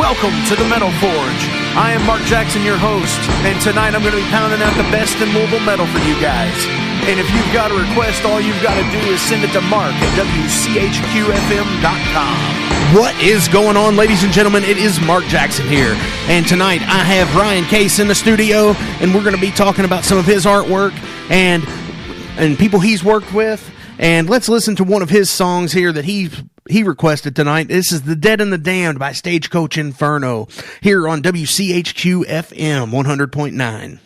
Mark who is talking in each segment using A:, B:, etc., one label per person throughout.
A: Welcome to the Metal Forge. I am Mark Jackson, your host, and tonight I'm going to be pounding out the best in Louisville metal for you guys. And if you've got a request, all you've got to do is send it to Mark at WCHQFM.com. What is going on, ladies and gentlemen? It is Mark Jackson here, and tonight I have Ryan Case in the studio, and we're going to be talking about some of his artwork and people he's worked with. And let's listen to one of his songs here that he requested tonight. This is The Dead and the Damned by Stagecoach Inferno here on WCHQ FM 100.9.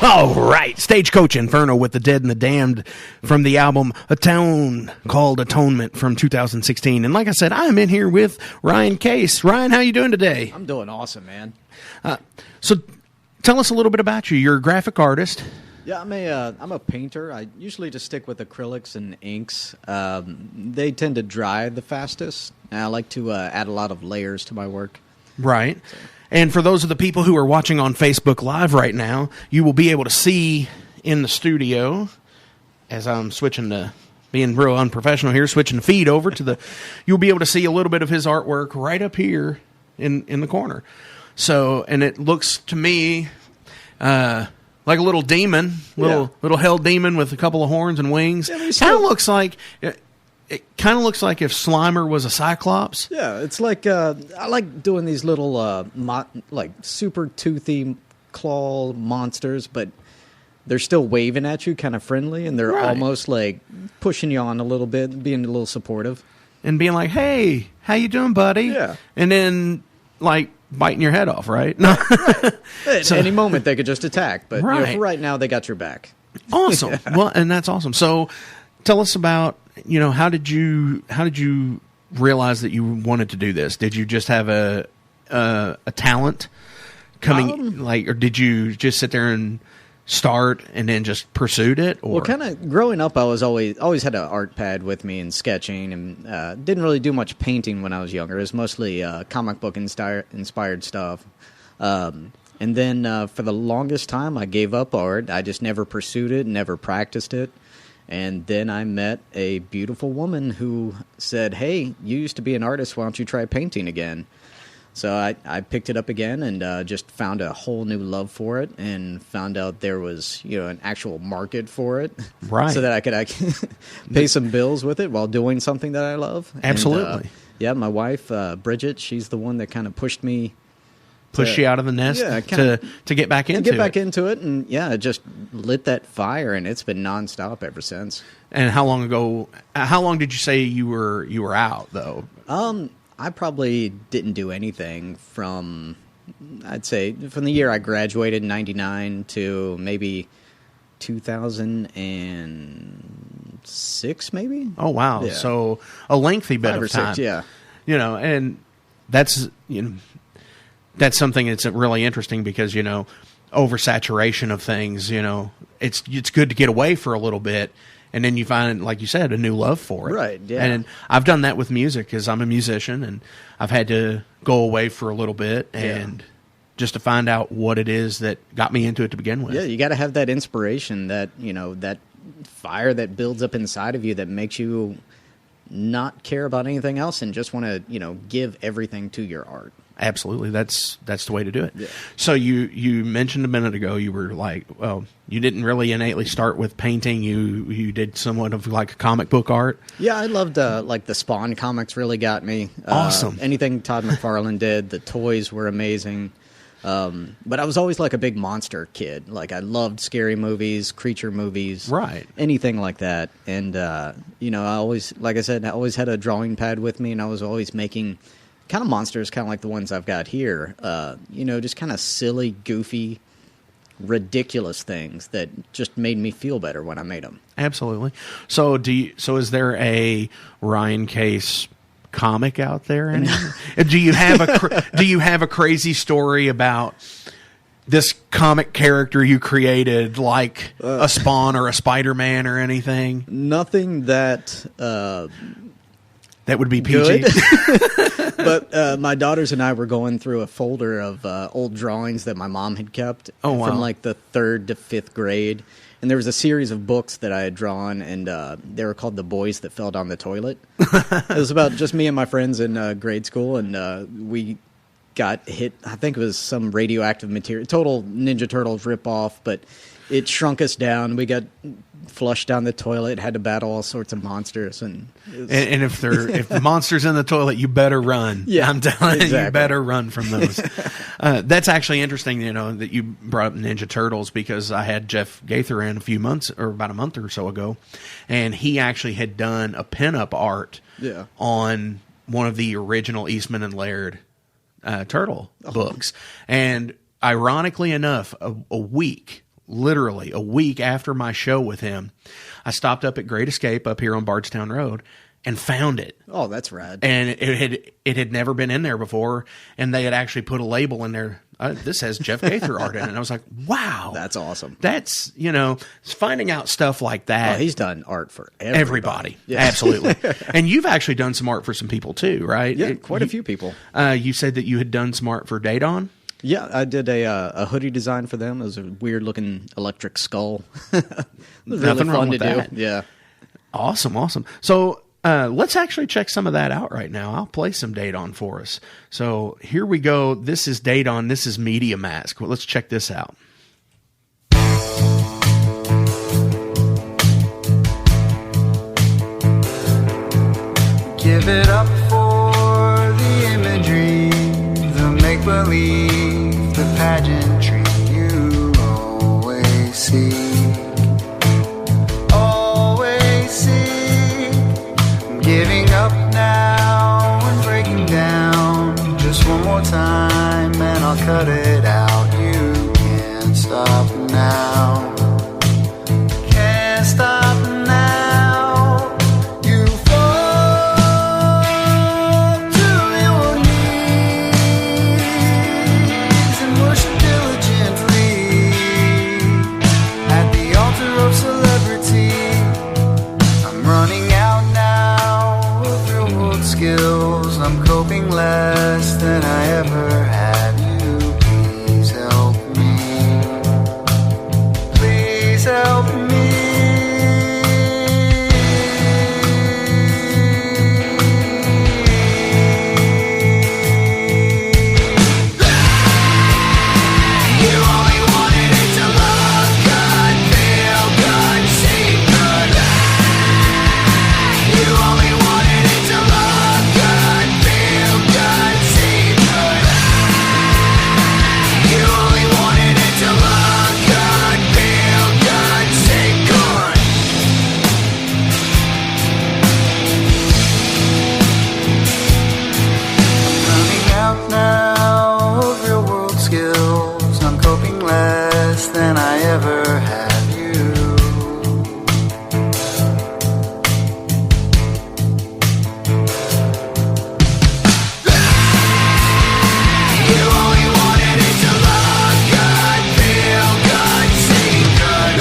A: All right, Stagecoach Inferno with the Dead and the Damned from the album Atone called Atonement from 2016. And like I said, I'm in here with Ryan Case. Ryan, how you doing today?
B: I'm doing awesome, man.
A: So tell us a little bit about you. You're a graphic artist.
B: Yeah, I'm a painter. I usually just stick with acrylics and inks. They tend to dry the fastest. And I like to add a lot of layers to my work.
A: Right. So. And for those of the people who are watching on Facebook Live right now, you will be able to see in the studio, as I'm switching to being real unprofessional here, switching the feed over to the, you'll be able to see a little bit of his artwork right up here in the corner. So, and it looks to me like a little demon, little hell demon with a couple of horns and wings. Yeah, kind of looks like... It kind of looks like if Slimer was a Cyclops.
B: Yeah, it's like I like doing these little like super toothy claw monsters, but they're still waving at you, kind of friendly, and they're almost like pushing you on a little bit, being a little supportive, and
A: being like, "Hey, how you doing, buddy?"
B: Yeah,
A: and then like biting your head off, right? No,
B: at any moment they could just attack, but for right now they got your back.
A: Awesome. Well, and that's awesome. So, tell us about. How did you realize that you wanted to do this? Did you just have a talent coming, or did you just sit there and start and then just pursued it? Or?
B: Well, kind of growing up, I was always had an art pad with me and sketching, and didn't really do much painting when I was younger. It was mostly comic book inspired stuff. And then for the longest time, I gave up art. I just never pursued it, never practiced it. And then I met a beautiful woman who said, "Hey, you used to be an artist. Why don't you try painting again?" So I picked it up again and just found a whole new love for it, and found out there was an actual market for it,
A: right?
B: So that I could pay some bills with it while doing something that I love.
A: Absolutely.
B: And, my wife Bridget, she's the one that kind of pushed me.
A: Push you out of the nest to get back into it.
B: Get back into it, and it just lit that fire, and it's been nonstop ever since.
A: And how long did you say you were out, though?
B: I probably didn't do anything from, I'd say, from the year I graduated in 99 to maybe 2006, maybe?
A: Oh, wow. Yeah. So a lengthy bit
B: 5 or
A: of time.
B: 6, yeah.
A: And that's, that's something that's really interesting because, oversaturation of things, it's good to get away for a little bit. And then you find, like you said, a new love for it.
B: Right, yeah.
A: And I've done that with music because I'm a musician and I've had to go away for a little bit and just to find out what it is that got me into it to begin with.
B: Yeah, you got to have that inspiration, that, that fire that builds up inside of you that makes you not care about anything else and just want to, give everything to your art.
A: Absolutely. That's the way to do it.
B: Yeah.
A: So you mentioned a minute ago, you were like, well, you didn't really innately start with painting. You did somewhat of like comic book art.
B: Yeah, I loved like the Spawn comics really got me.
A: Awesome.
B: Anything Todd McFarlane did, the toys were amazing. But I was always like a big monster kid. Like I loved scary movies, creature movies,
A: right?
B: Anything like that. And I always, like I said, I always had a drawing pad with me, and I was always making kind of monsters, kind of like the ones I've got here. Just kind of silly, goofy, ridiculous things that just made me feel better when I made them.
A: Absolutely. So is there a Ryan Case comic out there? Do you have a crazy story about this comic character you created, like a Spawn or a Spider-Man or anything?
B: Nothing that
A: that would be PG.
B: But my daughters and I were going through a folder of old drawings that my mom had kept from like the 3rd to 5th grade. And there was a series of books that I had drawn, and they were called The Boys That Fell Down the Toilet. It was about just me and my friends in grade school, and we got hit. I think it was some radioactive material, total Ninja Turtles ripoff, but it shrunk us down. We got flushed down the toilet, had to battle all sorts of monsters, and
A: if the monster's in the toilet, you better run.
B: Yeah,
A: I'm telling
B: exactly.
A: You better run from those. That's actually interesting, that you brought up Ninja Turtles, because I had Jeff Gaither in about a month or so ago, and he actually had done a pinup art on one of the original Eastman and Laird turtle books, and ironically enough, a week literally a week after my show with him, I stopped up at Great Escape up here on Bardstown Road and found it.
B: Oh, that's rad.
A: And it had never been in there before, and they had actually put a label in there. This has Jeff Gaither art in it. And I was like, wow.
B: That's awesome.
A: That's, finding out stuff like that.
B: Oh, he's done art for
A: everybody.
B: Yeah.
A: Absolutely. And you've actually done some art for some people too, right?
B: Yeah, quite a few people.
A: You said that you had done some art for Daydon?
B: Yeah, I did a hoodie design for them. It was a weird-looking electric skull. It was really
A: Nothing wrong
B: fun
A: with
B: to
A: that.
B: do. Yeah.
A: Awesome. So let's actually check some of that out right now. I'll play some Daydon for us. So here we go. This is Daydon. This is Media Mask. Well, let's check this out.
C: Give it up for the imagery, the make-believe, the pageantry you always see. Always see. I'm giving up now and breaking down. Just one more time and I'll cut it out. You can't stop now. Can't stop now. You fall to your knees and worship diligently at the altar of celebrity. I'm running out now of real world skills. I'm coping less than I ever have. You please help me. Please help me. You only wanted it to look good, feel good, seem good. You only wanted it to look good, feel good, seem good. You only wanted it to look good, feel good, seem good. Running out now of real world skills. I'm coping less than I ever have you. You only wanted it to look good, feel good, seem good.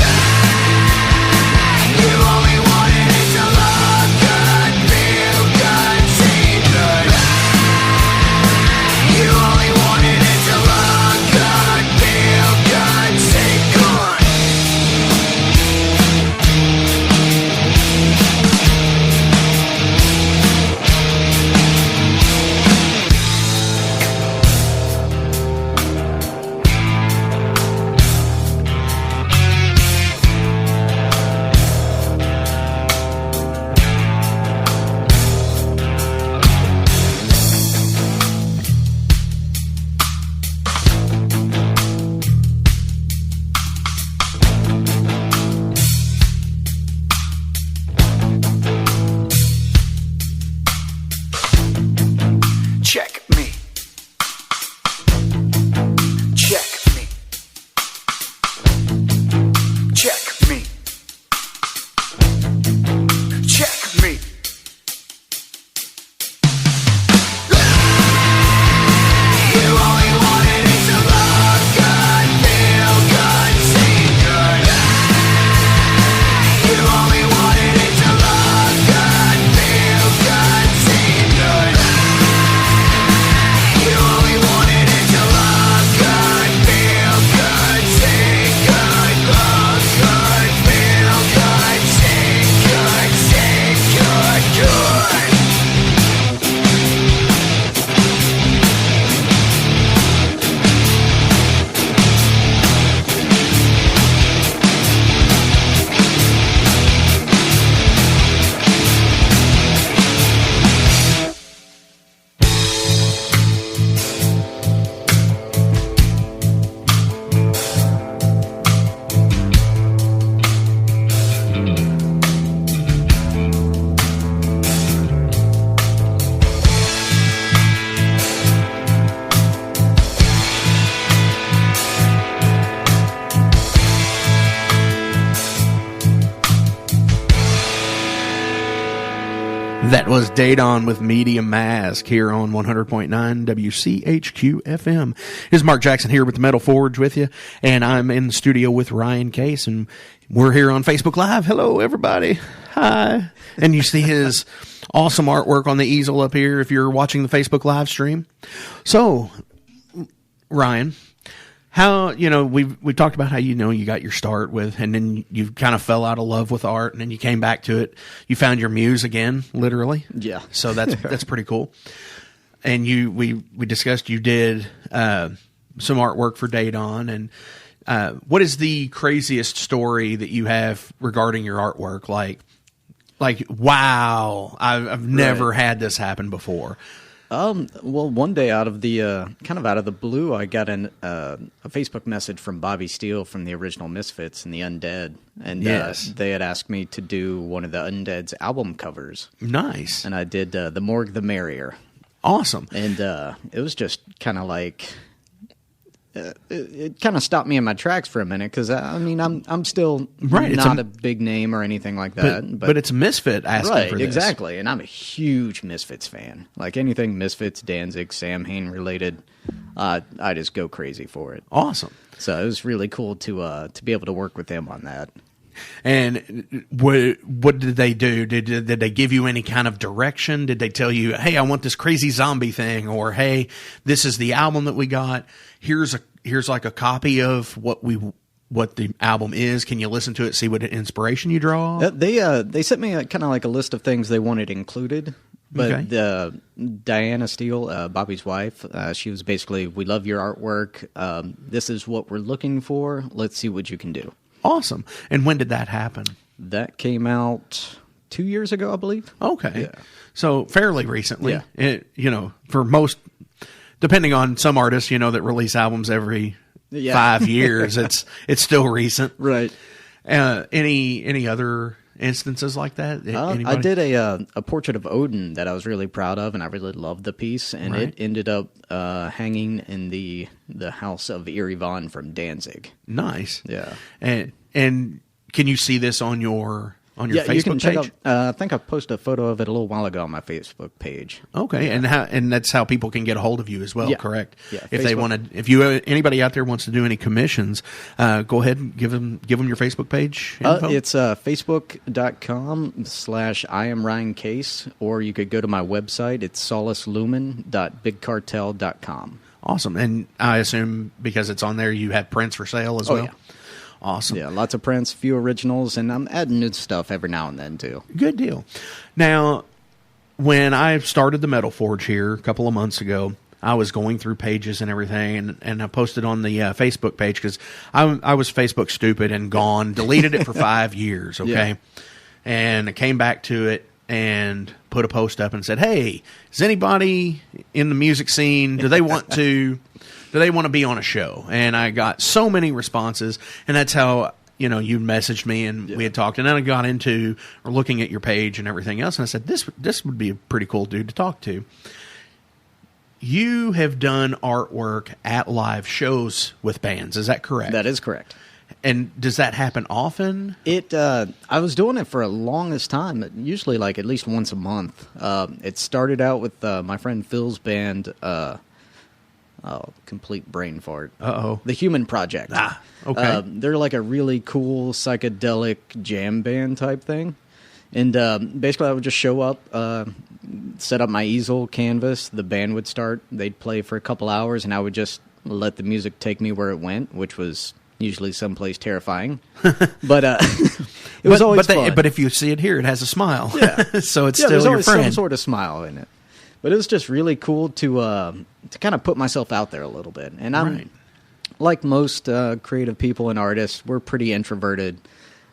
C: You only wanted it to look good, feel good, seem good. You only wanted it to look good, feel good, seem good.
A: That was Daydon with Medium Mask here on 100.9 WCHQ FM. This is Mark Jackson here with the Metal Forge with you, and I'm in the studio with Ryan Case, and we're here on Facebook Live. Hello, everybody. Hi. And you see his awesome artwork on the easel up here if you're watching the Facebook Live stream. So, Ryan, how, we talked about how, you got your start with, and then you kind of fell out of love with art, and then you came back to it. You found your muse again, literally.
B: Yeah.
A: So that's pretty cool. And we discussed you did some artwork for Daydon, and what is the craziest story that you have regarding your artwork? Like wow, I've never had this happen before.
B: Well, one day out of the blue, I got a Facebook message from Bobby Steele from the original Misfits and the Undead, and
A: yes.
B: They had asked me to do one of the Undead's album covers.
A: Nice.
B: And I did The Morgue the Merrier.
A: Awesome.
B: And it was just kind of like it kind of stopped me in my tracks for a minute because I'm still not a big name or anything like that.
A: But it's Misfit asking for this.
B: Exactly. And I'm a huge Misfits fan. Like anything Misfits, Danzig, Samhain related, I just go crazy for it.
A: Awesome.
B: So it was really cool to be able to work with them on that.
A: And what did they do? Did they give you any kind of direction? Did they tell you, hey, I want this crazy zombie thing, or hey, this is the album that we got. Here's like a copy of what the album is. Can you listen to it? See what inspiration you draw.
B: They sent me kind of like a list of things they wanted included. But
A: Okay.
B: Diana Steele, Bobby's wife, she was basically, we love your artwork. This is what we're looking for. Let's see what you can do.
A: Awesome. And when did that happen?
B: That came out 2 years ago, I believe.
A: Okay.
B: Yeah.
A: So fairly recently.
B: Yeah.
A: For most, depending on some artists, that release albums every 5 years, it's still recent.
B: Right.
A: Any other instances like that?
B: I did a portrait of Odin that I was really proud of, and I really loved the piece, and
A: Right.
B: it ended up hanging in the house of Eerie Von from Danzig.
A: Nice.
B: Yeah.
A: And can you see this on your Facebook
B: you can check
A: page?
B: out, I think I posted a photo of it a little while ago on my Facebook page.
A: Okay, and that's how people can get a hold of you as well,
B: Yeah.
A: correct?
B: Yeah,
A: If they
B: Facebook.
A: want to, anybody out there wants to do any commissions, go ahead and give them your Facebook page info.
B: It's facebook.com/I am Ryan Case, or you could go to my website. It's solacelumen.bigcartel.com.
A: Awesome, and I assume because it's on there, you have prints for sale as well.
B: Yeah.
A: Awesome.
B: Yeah, lots of prints, few originals, and I'm adding new stuff every now and then too.
A: Good deal. Now, when I started the Metal Forge here a couple of months ago, I was going through pages and everything, and I posted on the Facebook page because I was Facebook stupid and gone, deleted it for 5 years, okay?
B: Yeah.
A: And I came back to it and put a post up and said, hey, is anybody in the music scene, do they want to be on a show? And I got so many responses, and that's how, you messaged me and we had talked, and then I got into looking at your page and everything else, and I said, this would be a pretty cool dude to talk to. You have done artwork at live shows with bands, is that correct?
B: That is correct.
A: And does that happen often?
B: I was doing it for the longest time, usually like at least once a month. It started out with my friend Phil's band, complete brain fart.
A: Uh-oh.
B: The Human Project.
A: Okay.
B: They're like a really cool psychedelic jam band type thing. And basically I would just show up, set up my easel canvas, the band would start, they'd play for a couple hours, and I would just let the music take me where it went, which was usually someplace terrifying. But it was always fun.
A: But if you see it here, it has a smile.
B: Yeah.
A: So it's
B: there's
A: still your
B: always
A: friend.
B: some sort of smile in it. But it was just really cool to kind of put myself out there a little bit. And I'm
A: Right.
B: like most creative people and artists, we're pretty introverted.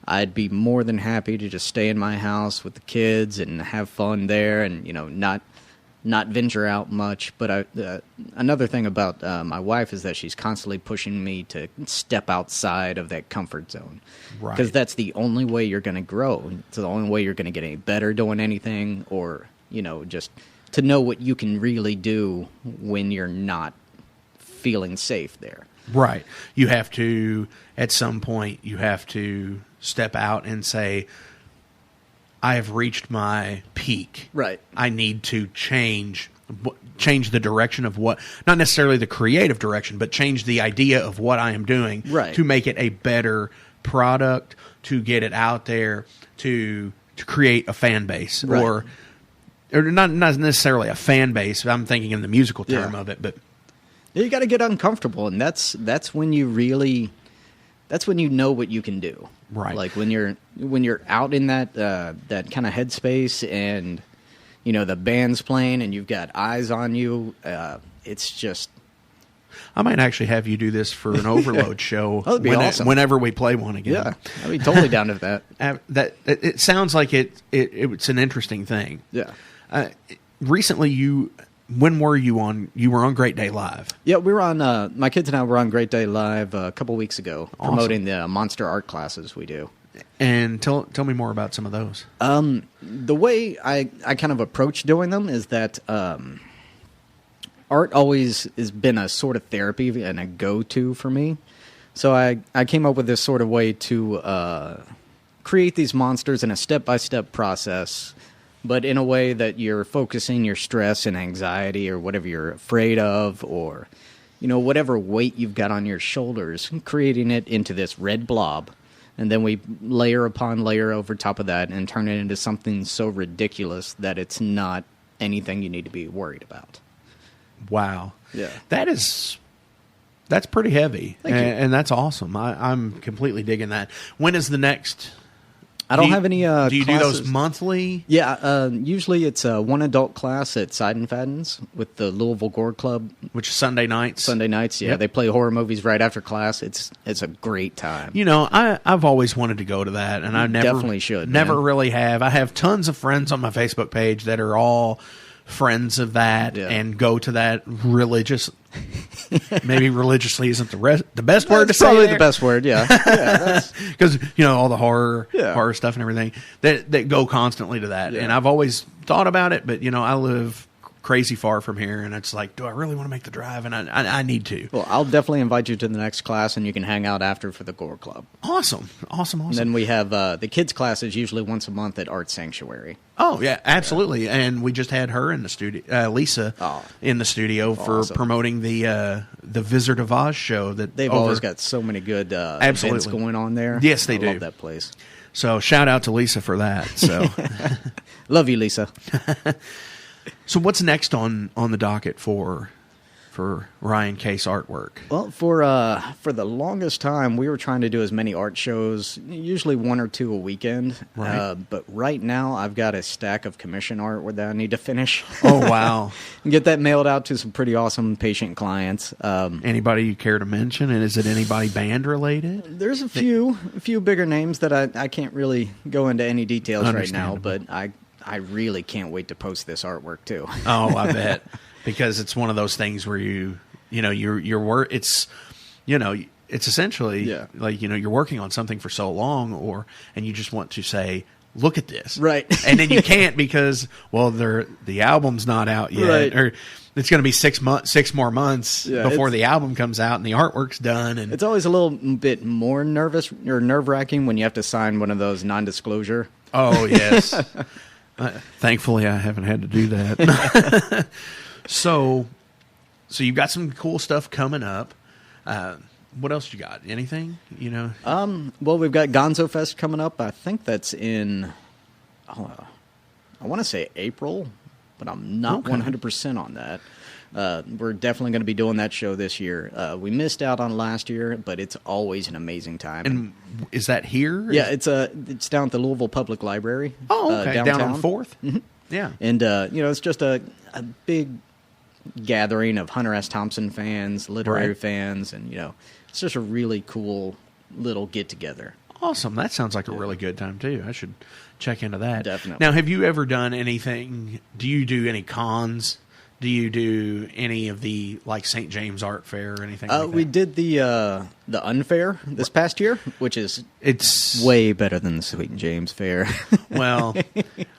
B: I'd be more than happy to just stay in my house with the kids and have fun there, and not venture out much. But another thing about my wife is that she's constantly pushing me to step outside of that comfort zone,
A: Right.
B: because that's the only way you're going to grow. It's the only way you're going to get any better doing anything, or just to know what you can really do when you're not feeling safe there.
A: Right. You have to, at some point, step out and say, I have reached my peak.
B: Right.
A: I need to change the direction of what, not necessarily the creative direction, but change the idea of what I am doing to make it a better product, to get it out there, to create a fan base, or not necessarily a fan base. I'm thinking in the musical term of it, but
B: you got to get uncomfortable, and that's when you really, that's when you know what you can do.
A: Right.
B: Like when you're out in that that kind of headspace, and the band's playing, and you've got eyes on you. It's just.
A: I might actually have you do this for an overload show
B: That'd be awesome.
A: Whenever we play one again.
B: Yeah, I'd be totally down to that.
A: It sounds like it's an interesting thing.
B: Yeah.
A: Recently, when were you on? You were on Great Day Live.
B: Yeah, we were on. My kids and I were on Great Day Live a couple weeks ago, promoting the monster art classes we do.
A: And tell me more about some of those.
B: The way I kind of approach doing them is that art always has been a sort of therapy and a go-to for me. So I came up with this sort of way to create these monsters in a step-by-step process, but in a way that you're focusing your stress and anxiety or whatever you're afraid of, or whatever weight you've got on your shoulders, creating it into this red blob. And then we layer upon layer over top of that and turn it into something so ridiculous that it's not anything you need to be worried about.
A: Wow.
B: Yeah.
A: That's pretty heavy.
B: Thank you.
A: And that's awesome. I'm completely digging that. When is the next?
B: I don't have any
A: do you
B: classes.
A: do those monthly?
B: Yeah, usually it's one adult class at Seidenfaden's with the Louisville Gore Club.
A: Which is Sunday nights?
B: Sunday nights, yeah.
A: Yep.
B: They play horror movies right after class. It's a great time.
A: I've always wanted to go to that, and I
B: definitely should.
A: Never really have. I have tons of friends on my Facebook page that are all friends of that and go to that religious. Maybe religiously isn't the best word to say.
B: Probably
A: there.
B: the best word, yeah.
A: Because all the horror stuff and everything that go constantly to that, and I've always thought about it, but I live crazy far from here, and it's like, do I really want to make the drive? And I need to.
B: Well, I'll definitely invite you to the next class, and you can hang out after for the Gore Club.
A: Awesome.
B: And then we have the kids' classes usually once a month at Art Sanctuary.
A: Oh, yeah, absolutely. Yeah. And we just had her in the studio, Lisa, in the studio for promoting the Wizard of Oz show.
B: They've always got so many good events going on there.
A: Yes, they do.
B: I love that place.
A: So shout out to Lisa for that. So
B: love you, Lisa.
A: So what's next on the docket for Ryan Case artwork?
B: Well, for the longest time, we were trying to do as many art shows, usually one or two a weekend.
A: Right.
B: But right now, I've got a stack of commission art that I need to finish.
A: Oh, wow.
B: And get that mailed out to some pretty awesome patient clients.
A: Anybody you care to mention? And is it anybody band related?
B: There's a few bigger names that I can't really go into any details right now, but I really can't wait to post this artwork too.
A: Oh, I bet. Because it's one of those things where your work, it's essentially like, you're working on something for so long and you just want to say, look at this.
B: Right.
A: And then you can't because, the album's not out yet.
B: Right.
A: Or it's going to be 6 more months before the album comes out and the artwork's done. And
B: it's always a little bit more nervous or nerve-wracking when you have to sign one of those non-disclosure.
A: Oh, yes. Thankfully, I haven't had to do that. So you've got some cool stuff coming up. What else you got? Anything?
B: Well, we've got Gonzo Fest coming up. I think that's in, I want to say April, but I'm not 100% on that. We're definitely going to be doing that show this year. We missed out on last year, but it's always an amazing time.
A: And is that here?
B: Yeah, it's down at the Louisville Public Library.
A: Oh, okay.
B: Downtown.
A: Down on 4th?
B: Mm-hmm.
A: Yeah.
B: And, it's just a big gathering of Hunter S. Thompson fans, literary fans, and, it's just a really cool little get-together.
A: Awesome. That sounds like a really good time, too. I should check into that.
B: Definitely.
A: Now, have you ever done anything? Do you do any cons? Do you do any of the, like, St. James Art Fair or anything like that?
B: We did the Unfair this past year, which it's way better than the St. James Fair.
A: Well,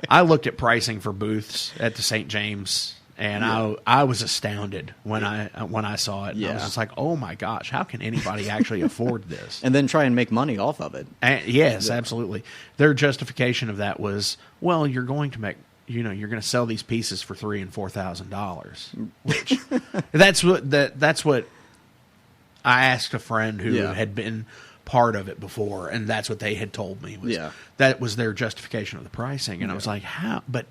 A: I looked at pricing for booths at the St. James, And I was astounded when I saw it. And I was just like, oh my gosh, how can anybody actually afford this?
B: And then try and make money off of it.
A: Yes, absolutely. Their justification of that was, well, you're going to make, you're going to sell these pieces for $3,000 and $4,000, which that's what I asked a friend who had been part of it before, and that's what they had told me. That was their justification of the pricing, and I was like, how? But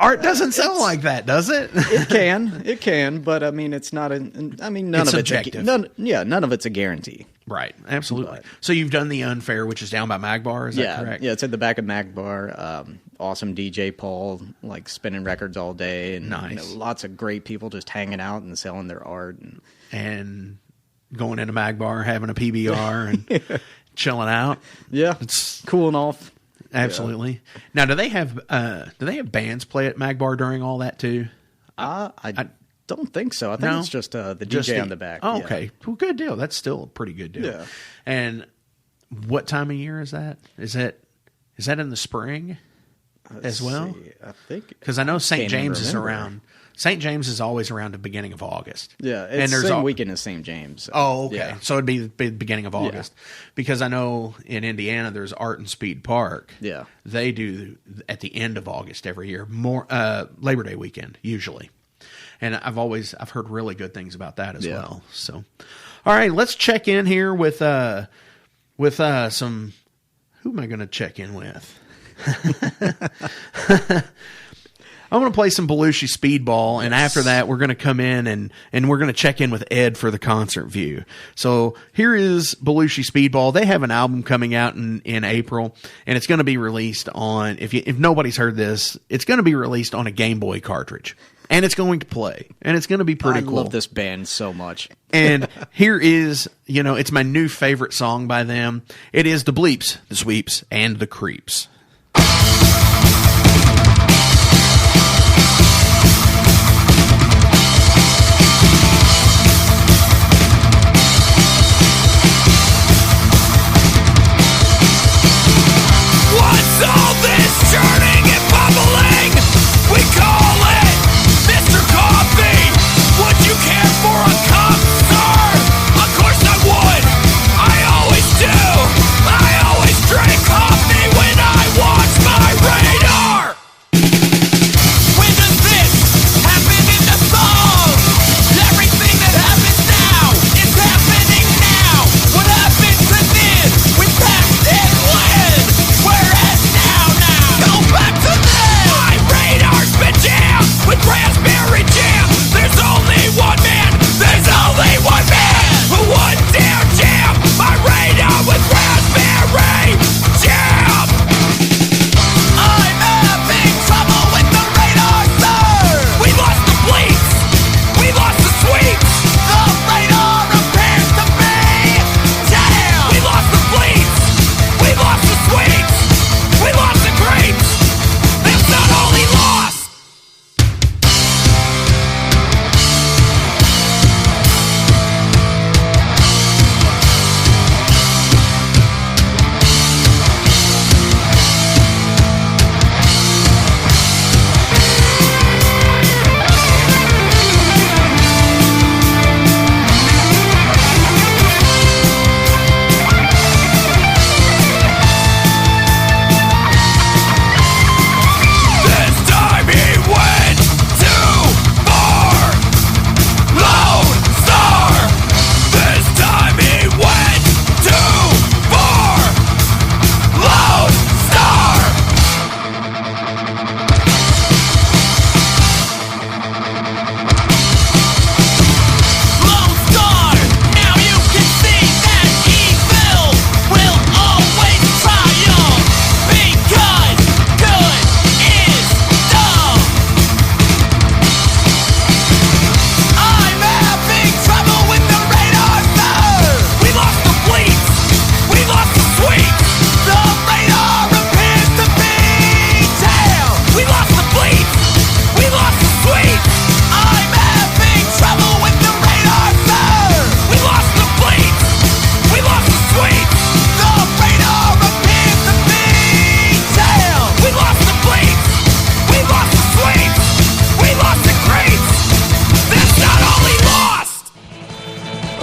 A: art doesn't sell like that, does it?
B: It can, but I mean, it's not. None
A: it's
B: of
A: subjective.
B: None of it's a guarantee.
A: Right, absolutely. So you've done the Unfair, which is down by Magbar, is that correct?
B: Yeah, it's at the back of Magbar. Awesome DJ Paul, like spinning records all day, and
A: nice.
B: Lots of great people just hanging out and selling their art
A: and going into Magbar, having a PBR and chilling out.
B: Yeah,
A: it's
B: cooling off.
A: Absolutely. Yeah. Now, do they have bands play at Magbar during all that too?
B: I don't think so. I think it's just the DJ on the back.
A: Oh, okay. Well, good deal. That's still a pretty good deal.
B: Yeah.
A: And what time of year is that? Is that in the spring as well?
B: See. I think
A: because I know St. James is around. St. James is always around the beginning of August.
B: Yeah, it's the same weekend as St. James. So.
A: Oh, okay. Yeah. So it'd be the beginning of August. Because I know in Indiana there's Art and Speed Park.
B: Yeah.
A: They do at the end of August every year, more Labor Day weekend usually. And I've heard really good things about that as well. So, all right, let's check in here with some. Who am I going to check in with? I'm going to play some Belushi Speedball, and after that, we're going to come in and we're going to check in with Ed for the concert view. So here is Belushi Speedball. They have an album coming out in April, and it's going to be released on, if nobody's heard this, it's going to be released on a Game Boy cartridge. And it's going to play, and it's going to be pretty cool.
B: I love this band so much.
A: And here is, it's my new favorite song by them. It is The Bleeps, The Sweeps, and The Creeps.
D: What's all this churning and bubbling? We call it Mr. Coffee. Would you care for a cup, sir? Of course I would. I always do. I always drink coffee when I watch my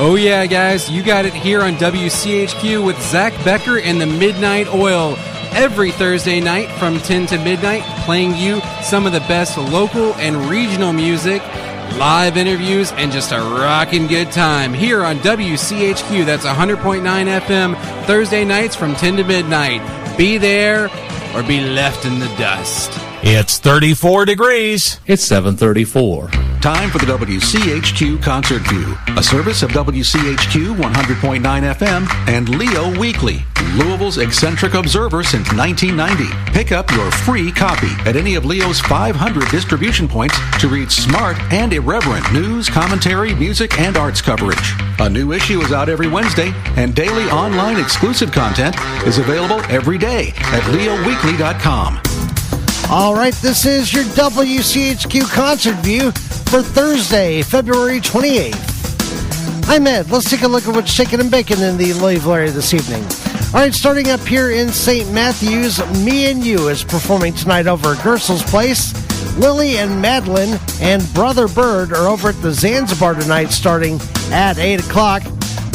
E: Oh yeah, guys, you got it here on WCHQ with Zach Becker and the Midnight Oil. Every Thursday night from 10 to midnight, playing you some of the best local and regional music, live interviews, and just a rockin' good time here on WCHQ. That's 100.9 FM, Thursday nights from 10 to midnight. Be there or be left in the dust.
F: It's 34 degrees.
G: It's 7:34.
H: Time for the WCHQ Concert View, a service of WCHQ 100.9 FM and Leo Weekly, Louisville's eccentric observer since 1990. Pick up your free copy at any of Leo's 500 distribution points to read smart and irreverent news, commentary, music, and arts coverage. A new issue is out every Wednesday, and daily online exclusive content is available every day at leoweekly.com.
I: All right, this is your WCHQ Concert View for Thursday, February 28th. I'm Ed. Let's take a look at what's shaking and baking in the Louisville area this evening. All right, starting up here in St. Matthews, Me and You is performing tonight over at Gersel's Place. Lily and Madeline and Brother Bird are over at the Zanzibar tonight starting at 8 o'clock.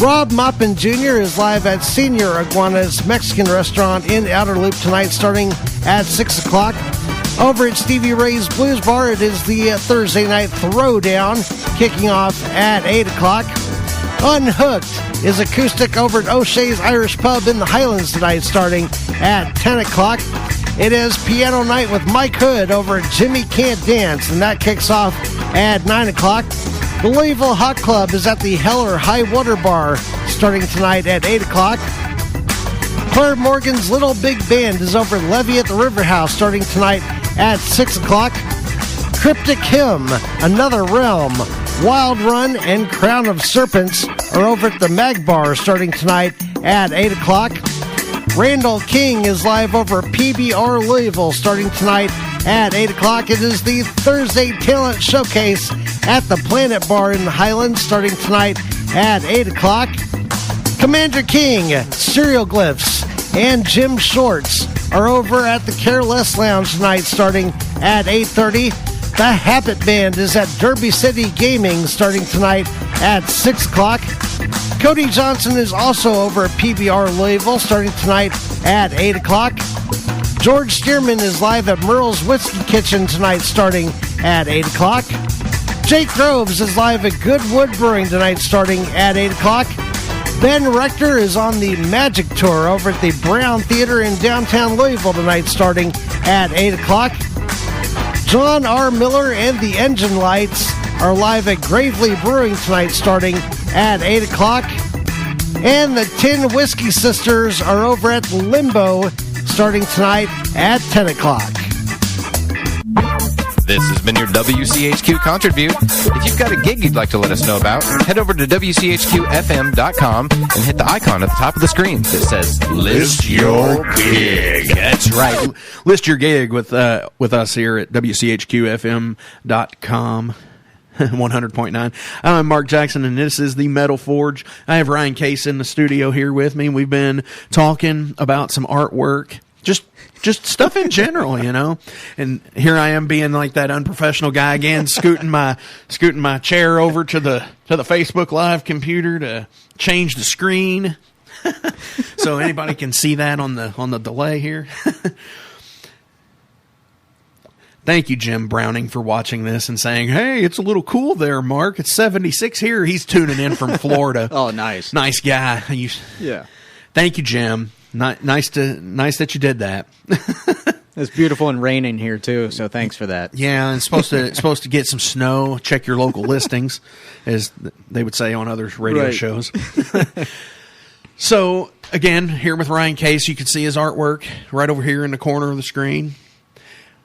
I: Rob Maupin Jr. is live at Senior Iguana's Mexican restaurant in Outer Loop tonight starting at 6 o'clock. Over at Stevie Ray's Blues Bar, it is the Thursday night throwdown kicking off at 8 o'clock. Unhooked is acoustic over at O'Shea's Irish Pub in the Highlands tonight starting at 10 o'clock. It is piano night with Mike Hood over at Jimmy Can't Dance, and that kicks off at 9 o'clock. The Louisville Hot Club is at the Heller High Water Bar starting tonight at 8 o'clock. Claire Morgan's Little Big Band is over at Levy at the River House starting tonight at 6 o'clock. Cryptic Hymn, Another Realm, Wild Run, and Crown of Serpents are over at the Mag Bar starting tonight at 8 o'clock. Randall King is live over at PBR Louisville starting tonight at 8 o'clock. It is the Thursday Talent Showcase at the Planet Bar in the Highlands starting tonight at 8 o'clock. Commander King, Serial Glyphs, and Jim Shorts are over at the Careless Lounge tonight starting at 8:30. The Habit Band is at Derby City Gaming starting tonight at 6 o'clock. Cody Johnson is also over at PBR Louisville starting tonight at 8 o'clock. George Stearman is live at Merle's Whiskey Kitchen tonight starting at 8 o'clock. Jake Groves is live at Goodwood Brewing tonight starting at 8 o'clock. Ben Rector is on the Magic Tour over at the Brown Theater in downtown Louisville tonight starting at 8 o'clock. John R. Miller and the Engine Lights are live at Gravely Brewing tonight starting at 8 o'clock. And the Tin Whiskey Sisters are over at Limbo starting tonight at 10 o'clock.
J: This has been your WCHQ Concert View. If you've got a gig you'd like to let us know about, head over to WCHQFM.com and hit the icon at the top of the screen that says List Your Gig.
A: That's right. List your gig with us here at WCHQFM.com. 100.9. I'm Mark Jackson, and this is the Metal Forge. I have Ryan Case in the studio here with me. We've been talking about some artwork, just stuff in general, you know. And here I am being like that unprofessional guy again, scooting my chair over to the Facebook Live computer to change the screen, so anybody can see that on the delay here. Thank you, Jim Browning, for watching this and saying, "Hey, it's a little cool there, Mark. It's 76 here." He's tuning in from Florida.
B: Oh, nice
A: guy.
B: Yeah.
A: Thank you, Jim. Nice that you did that.
B: It's beautiful and raining here too, so thanks for that.
A: Yeah, and supposed to get some snow. Check your local listings, as they would say on other radio shows. So again, here with Ryan Case, you can see his artwork right over here in the corner of the screen.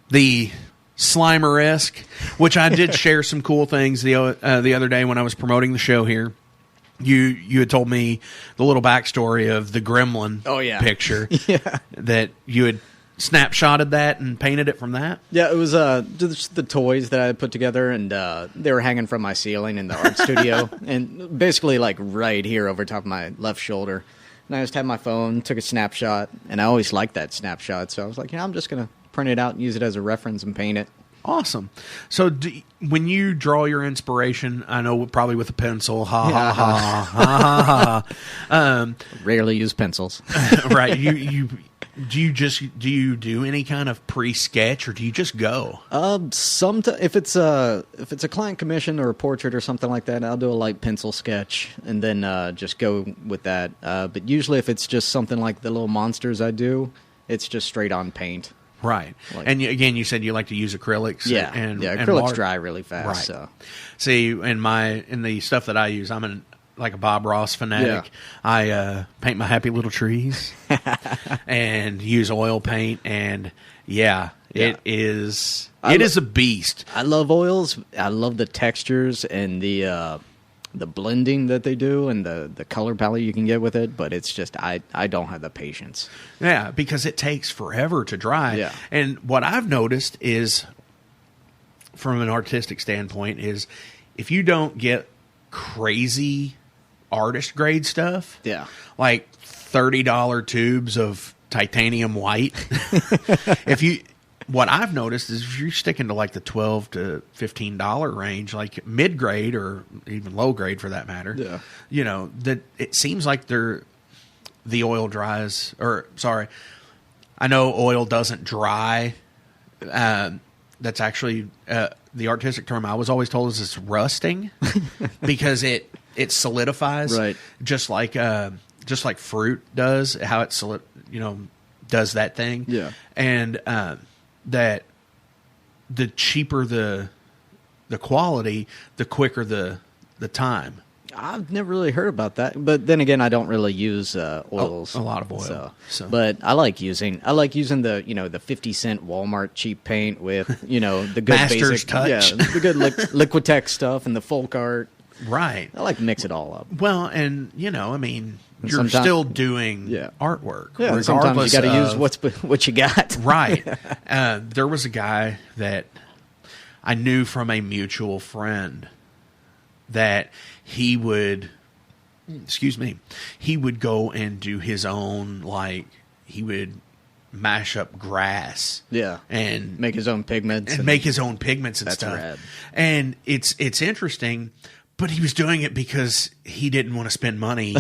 A: The Slimer-esque, which I did share some cool things the other day when I was promoting the show here. You had told me the little backstory of the Gremlin picture.
B: Yeah.
A: That you had snapshotted that and painted it from that.
B: Yeah, it was just the toys that I put together, and they were hanging from my ceiling in the art studio, and basically like right here over top of my left shoulder. And I just had my phone, took a snapshot, and I always liked that snapshot, so I was like, I'm just going to print it out and use it as a reference and paint it.
A: Awesome. So when you draw your inspiration, I know probably with a pencil, ha ha ha ha ha.
B: Rarely use pencils.
A: Right. Do you do any kind of pre-sketch, or do you just go?
B: If it's a client commission or a portrait or something like that, I'll do a light pencil sketch and then just go with that. But usually, if it's just something like the little monsters I do, it's just straight on paint.
A: Right. And again, you said you like to use acrylics.
B: Yeah.
A: And
B: acrylics dry really fast.
A: Right.
B: So.
A: See, in the stuff that I use, I'm like a Bob Ross fanatic. Yeah. I paint my happy little trees and use oil paint, and it is a beast.
B: I love oils. I love the textures and the blending that they do and the color palette you can get with it, but it's just I don't have the patience.
A: Yeah, because it takes forever to dry.
B: Yeah.
A: And what I've noticed is, from an artistic standpoint, is if you don't get crazy artist grade stuff, like $30 tubes of titanium white, what I've noticed is if you're sticking to like the $12 to $15 range, like mid grade or even low grade for that matter, that it seems like the oil dries, or sorry, I know oil doesn't dry. That's actually the artistic term I was always told is it's rusting because it solidifies,
B: right? Just like
A: fruit does, how it does that thing, and that the cheaper the quality, the quicker the time.
B: I've never really heard about that, but then again, I don't really use oils.
A: A lot of oil. So.
B: But I like using the the 50-cent Walmart cheap paint with the good
A: Master's
B: basic
A: touch,
B: the good Liquitex stuff and the folk art.
A: Right.
B: I like to mix it all up.
A: Well, and you're still doing artwork.
B: Yeah, sometimes you got to use what you got.
A: Right. There was a guy that I knew from a mutual friend that he would go and do his own, he would mash up grass.
B: Yeah.
A: And
B: make his own pigments.
A: And make his own pigments and stuff.
B: Rad.
A: And it's interesting. But he was doing it because he didn't want to spend money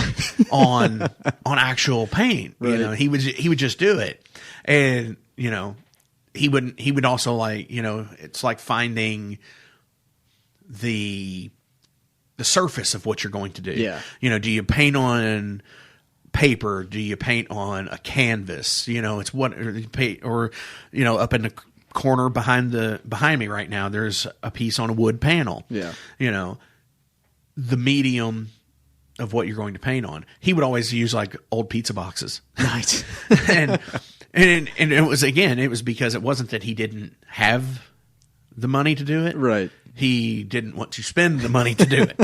A: on actual paint.
B: Right.
A: He would just do it, and he would also it's like finding the surface of what you're going to do.
B: Yeah.
A: Do you paint on paper? Do you paint on a canvas? It's what up in the corner behind me right now. There's a piece on a wood panel.
B: Yeah.
A: The medium of what you're going to paint on. He would always use like old pizza boxes.
B: Right.
A: and it was because it wasn't that he didn't have the money to do it.
B: Right.
A: He didn't want to spend the money to do it.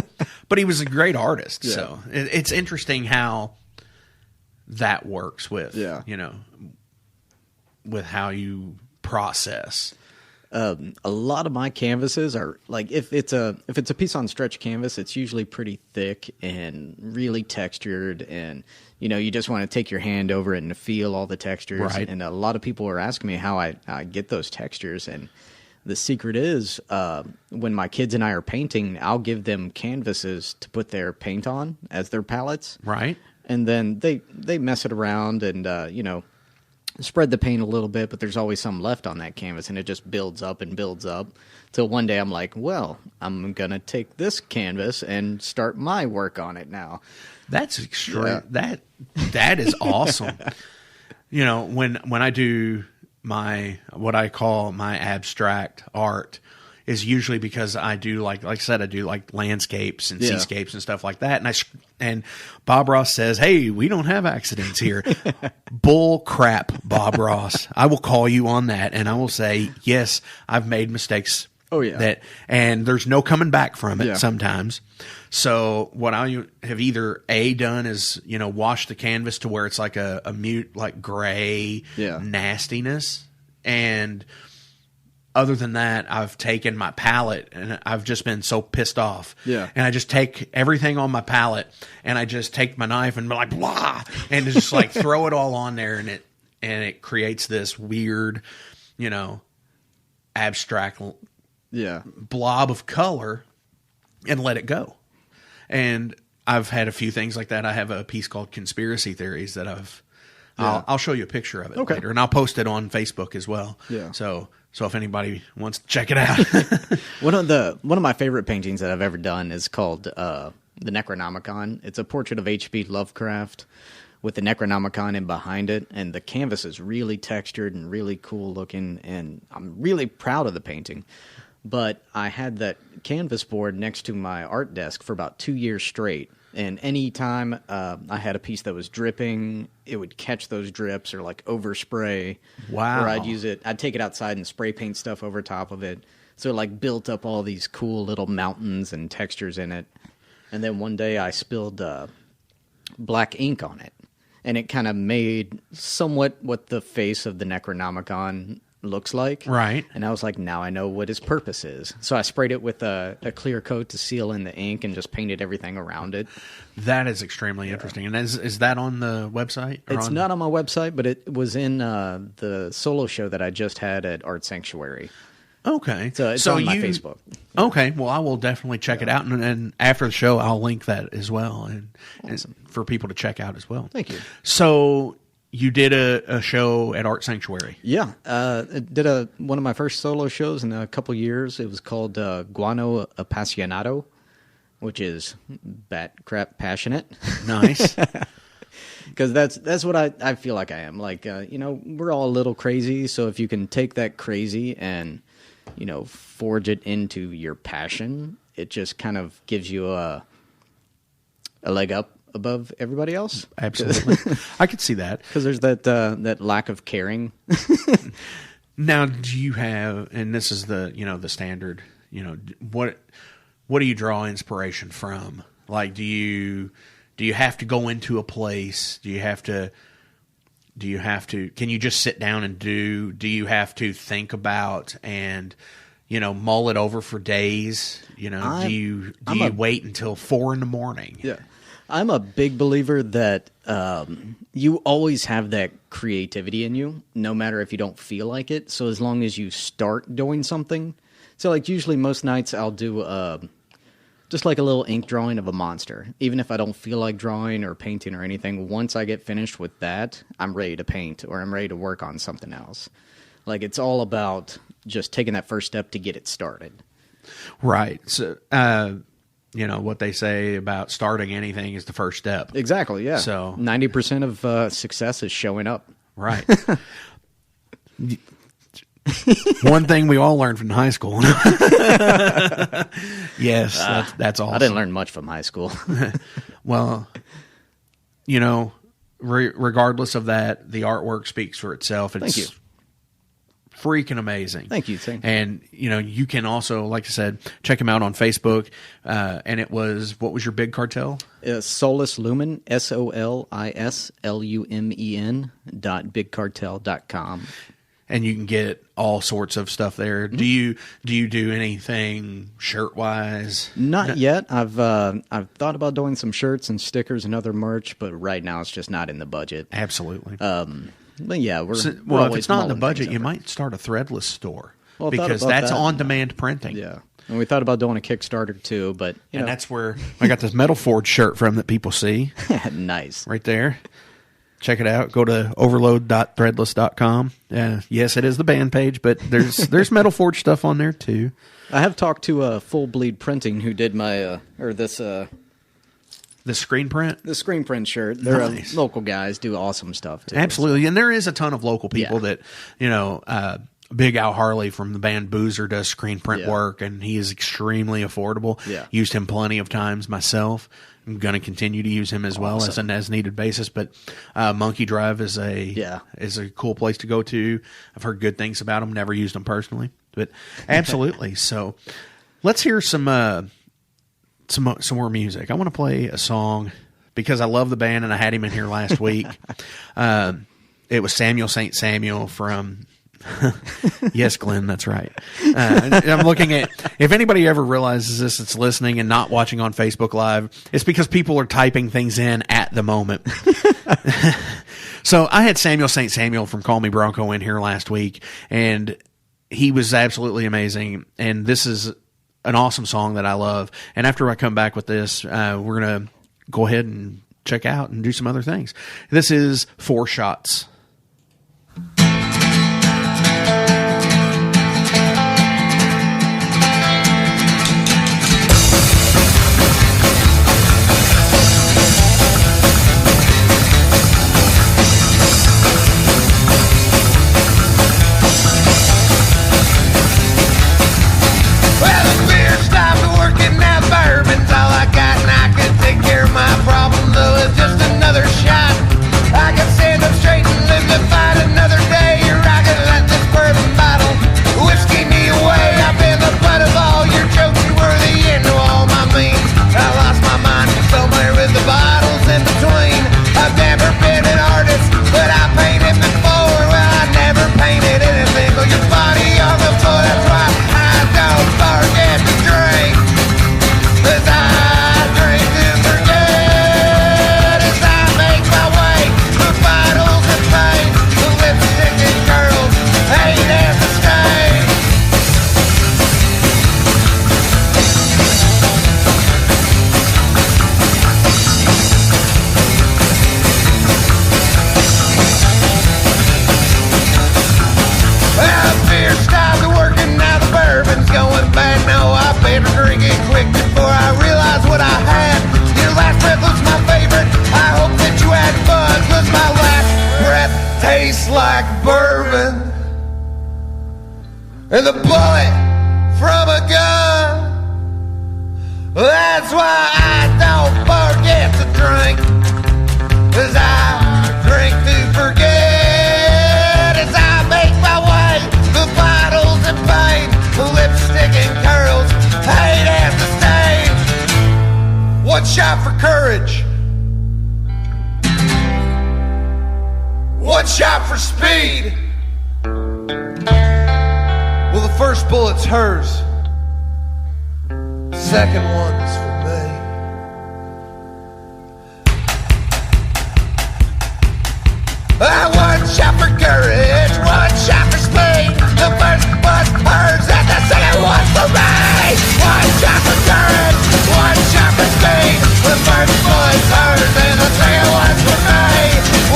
A: But he was a great artist. Yeah. So it's interesting how that works with, with how you process.
B: A lot of my canvases are like if it's a piece on stretch canvas, it's usually pretty thick and really textured, and you just want to take your hand over it and feel all the textures.
A: Right.
B: And a lot of people are asking me how I get those textures, and the secret is when my kids and I are painting, I'll give them canvases to put their paint on as their palettes.
A: Right.
B: And then they mess it around and spread the paint a little bit, but there's always some left on that canvas, and it just builds up and builds up till one day I'm like, well, I'm gonna take this canvas and start my work on it now.
A: That's extreme. Yeah. That is awesome. When I do what I call my abstract art is usually because I do like I said, I do like landscapes and seascapes and stuff like that. And Bob Ross says, "Hey, we don't have accidents here." Bull crap, Bob Ross. I will call you on that, and I will say, yes, I've made mistakes.
B: Oh yeah,
A: and there's no coming back from it sometimes. So what I have either done is wash the canvas to where it's like a mute like gray nastiness, and other than that, I've taken my palette and I've just been so pissed off.
B: Yeah.
A: And I just take everything on my palette and I just take my knife and be like, blah, and just like throw it all on there, and it creates this weird, abstract
B: Yeah.
A: blob of color and let it go. And I've had a few things like that. I have a piece called Conspiracy Theories that I'll show you a picture of it later, and I'll post it on Facebook as well.
B: Yeah.
A: So if anybody wants to check it out.
B: One of my favorite paintings that I've ever done is called the Necronomicon. It's a portrait of H.P. Lovecraft with the Necronomicon in behind it, and the canvas is really textured and really cool looking, and I'm really proud of the painting. But I had that canvas board next to my art desk for about 2 years straight. And any time I had a piece that was dripping, it would catch those drips or like overspray.
A: Wow.
B: Or I'd take it outside and spray paint stuff over top of it. So it like built up all these cool little mountains and textures in it. And then one day I spilled black ink on it. And it kind of made somewhat what the face of the Necronomicon looks like.
A: Right.
B: And I was like, now I know what his purpose is. So I sprayed it with a clear coat to seal in the ink and just painted everything around it.
A: That is extremely interesting. And is that on the website?
B: It's not on my website, but it was in the solo show that I just had at Art Sanctuary.
A: Okay.
B: So it's on my Facebook.
A: Okay. Well, I will definitely check it out. And after the show, I'll link that as well and for people to check out as well.
B: Thank you.
A: So you did a show at Art Sanctuary.
B: Yeah. I did one of my first solo shows in a couple years. It was called Guano Appassionato, which is bat crap passionate.
A: Nice.
B: Because that's what I feel like I am. Like, we're all a little crazy. So if you can take that crazy and, forge it into your passion, it just kind of gives you a leg up above everybody else.
A: Absolutely. I could see that.
B: Because there's that lack of caring.
A: Now, do you have, and this is the standard, what do you draw inspiration from? Like, do you have to go into a place? Do you have to, can you just sit down and do you have to think about and, mull it over for days? Do you wait until 4 a.m?
B: Yeah. I'm a big believer that you always have that creativity in you, no matter if you don't feel like it. So as long as you start doing something. So like usually most nights I'll do just like a little ink drawing of a monster. Even if I don't feel like drawing or painting or anything, once I get finished with that, I'm ready to paint or I'm ready to work on something else. Like it's all about just taking that first step to get it started.
A: Right. So, what they say about starting anything is the first step.
B: Exactly, yeah.
A: So
B: 90% of success is showing up.
A: Right. One thing we all learned from high school. Yes, that's awesome.
B: I didn't learn much from high school.
A: Well, regardless of that, the artwork speaks for itself.
B: Thank you.
A: Freaking amazing.
B: Thank you.
A: And, you can also, like I said, check him out on Facebook. And it was, what was your big cartel?
B: Solus Lumen, SOLISLUMEN.bigcartel.com.
A: And you can get all sorts of stuff there. Mm-hmm. Do you do anything shirt wise?
B: Not yet. I've thought about doing some shirts and stickers and other merch, but right now it's just not in the budget.
A: Absolutely.
B: But yeah, we're
A: if it's not in the budget, you might start a threadless store because that's on demand printing.
B: Yeah. And we thought about doing a Kickstarter too, but
A: and that's where I got this Metal Forge shirt from that people see.
B: Nice.
A: Right there. Check it out. Go to overload.threadless.com. Yes, it is the band page, but there's Metal Forge stuff on there too.
B: I have talked to Full Bleed Printing who did my the
A: screen print?
B: The screen print shirt. They're
A: nice.
B: Local guys, do awesome stuff too.
A: Absolutely. And there is a ton of local people that, Big Al Harley from the band Boozer does screen print work, and he is extremely affordable.
B: Yeah.
A: Used him plenty of times myself. I'm going to continue to use him as well as an as-needed basis. But Monkey Drive is a cool place to go to. I've heard good things about him. Never used him personally, but absolutely. So let's hear some more music. I want to play a song because I love the band and I had him in here last week. It was Samuel St. Samuel from... Yes, Glenn, that's right. I'm looking at, if anybody ever realizes this, it's listening and not watching on Facebook Live, it's because people are typing things in at the moment. So I had Samuel St. Samuel from Call Me Bronco in here last week, and he was absolutely amazing. And this is an awesome song that I love. And after I come back with this, we're going to go ahead and check out and do some other things. This is 4 Shots.
D: Well, the beer stopped working, now bourbon's all I got, and I could take care of my problem, though it's just another shot. I could stand up straight and live to fight another day, or I could let this bourbon bottle whiskey me away. I've been the butt of all your jokes, you were the end of all my means. I lost my mind somewhere with the bottles in between. I've never been an artist, but I painted before. Well, I never painted anything but your body on the floor. That's why I don't forget to drink, 'cause I drink to forget as I make my way through bottles of pain, the lipstick and girls, hate and the stain. Well, beer stopped working, now the bourbon's going bad. No, I better drink it quick before I realize what I had. Your last breath was my favorite. I hope that you had fun, 'cause my last breath tastes like bourbon and the bullet from a gun. That's why I don't forget to drink, 'cause I drink to forget as I make my way. The bottles and pain, the lipstick and curls, hate and the stain. One shot for courage, one shot for speed. Well, the first bullet's hers, the second one's for me. One shot for courage, one shot for speed. The first one's hers and the second one's for me. One shot for courage, one shot for speed. The first one's hers and the second one's for me.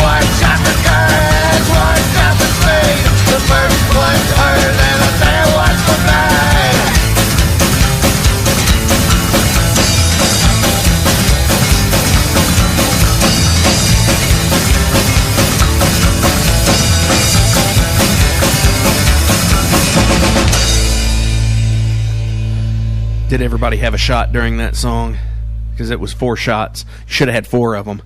D: One shot for courage, one shot for speed. The first one's hers and the second one's for me.
A: Did everybody have a shot during that song? Because it was 4 shots. Should have had 4 of them.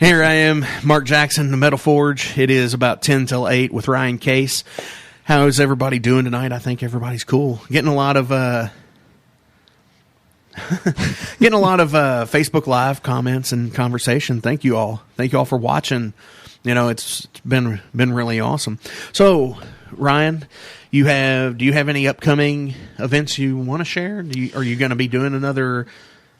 A: Here I am, Mark Jackson, the Metal Forge. It is about 10 till 8 with Ryan Case. How is everybody doing tonight? I think everybody's cool. Getting a lot of Facebook Live comments and conversation. Thank you all. Thank you all for watching. You know, it's been really awesome. So, Ryan, do you have any upcoming events you want to share? Are you going to be doing another?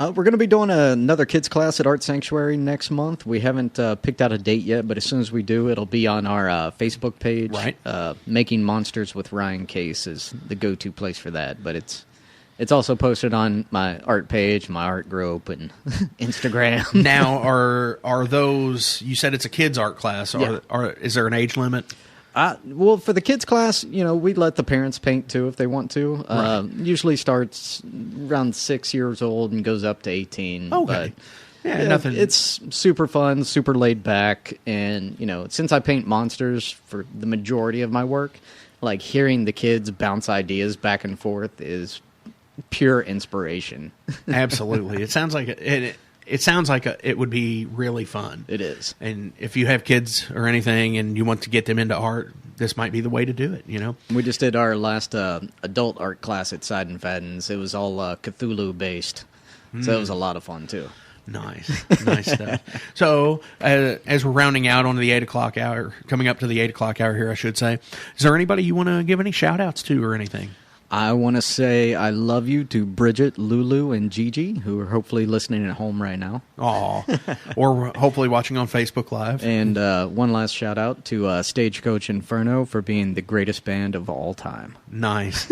B: We're going to be doing another kids class at Art Sanctuary next month. We haven't picked out a date yet, but as soon as we do, it'll be on our Facebook page.
A: Right.
B: Making Monsters with Ryan Case is the go-to place for that, but it's also posted on my art page, my art group, and Instagram.
A: Now, are those? You said it's a kids art class.
B: Yeah.
A: Is there an age limit?
B: Well, for the kids class, we let the parents paint too if they want to.
A: Right.
B: Usually starts around 6 years old and goes up to 18.
A: Okay.
B: But,
A: Nothing.
B: It's super fun, super laid back, and since I paint monsters for the majority of my work, like hearing the kids bounce ideas back and forth is pure inspiration.
A: Absolutely, it sounds like it would be really fun.
B: It is.
A: And if you have kids or anything and you want to get them into art, this might be the way to do it,
B: We just did our last adult art class at Side and Fadden's. It was all Cthulhu-based, so it was a lot of fun, too.
A: Nice stuff. So, as we're rounding out on the 8 o'clock hour, coming up to the 8 o'clock hour here, I should say, is there anybody you want to give any shout-outs to or anything?
B: I want to say I love you to Bridget, Lulu, and Gigi, who are hopefully listening at home right now.
A: Aw. Or hopefully watching on Facebook Live.
B: And one last shout out to Stagecoach Inferno for being the greatest band of all time.
A: Nice.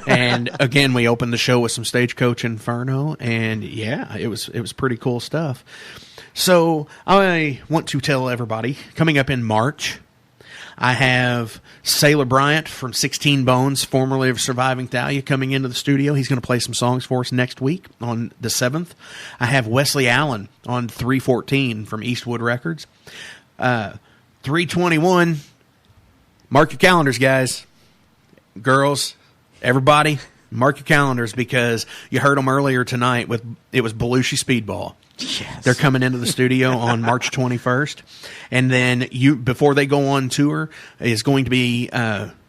A: And again, we opened the show with some Stagecoach Inferno, and yeah, it was pretty cool stuff. So I want to tell everybody, coming up in March, I have Sailor Bryant from 16 Bones, formerly of Surviving Thalia, coming into the studio. He's going to play some songs for us next week on the 7th. I have Wesley Allen on 314 from Eastwood Records. 321, mark your calendars, guys. Girls, everybody, mark your calendars, because you heard them earlier tonight it was Belushi Speedball.
B: Yes.
A: They're coming into the studio on March 21st. And then before they go on tour is going to be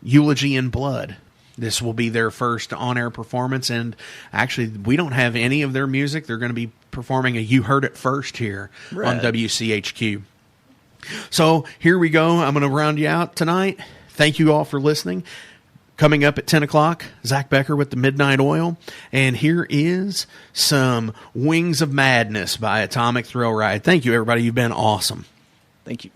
A: Eulogy in Blood. This will be their first on-air performance. And actually, we don't have any of their music. They're going to be performing a You Heard It First here on WCHQ. So here we go. I'm going to round you out tonight. Thank you all for listening. Coming up at 10 o'clock, Zach Becker with the Midnight Oil. And here is some Wings of Madness by Atomic Thrill Ride. Thank you, everybody. You've been awesome.
B: Thank you.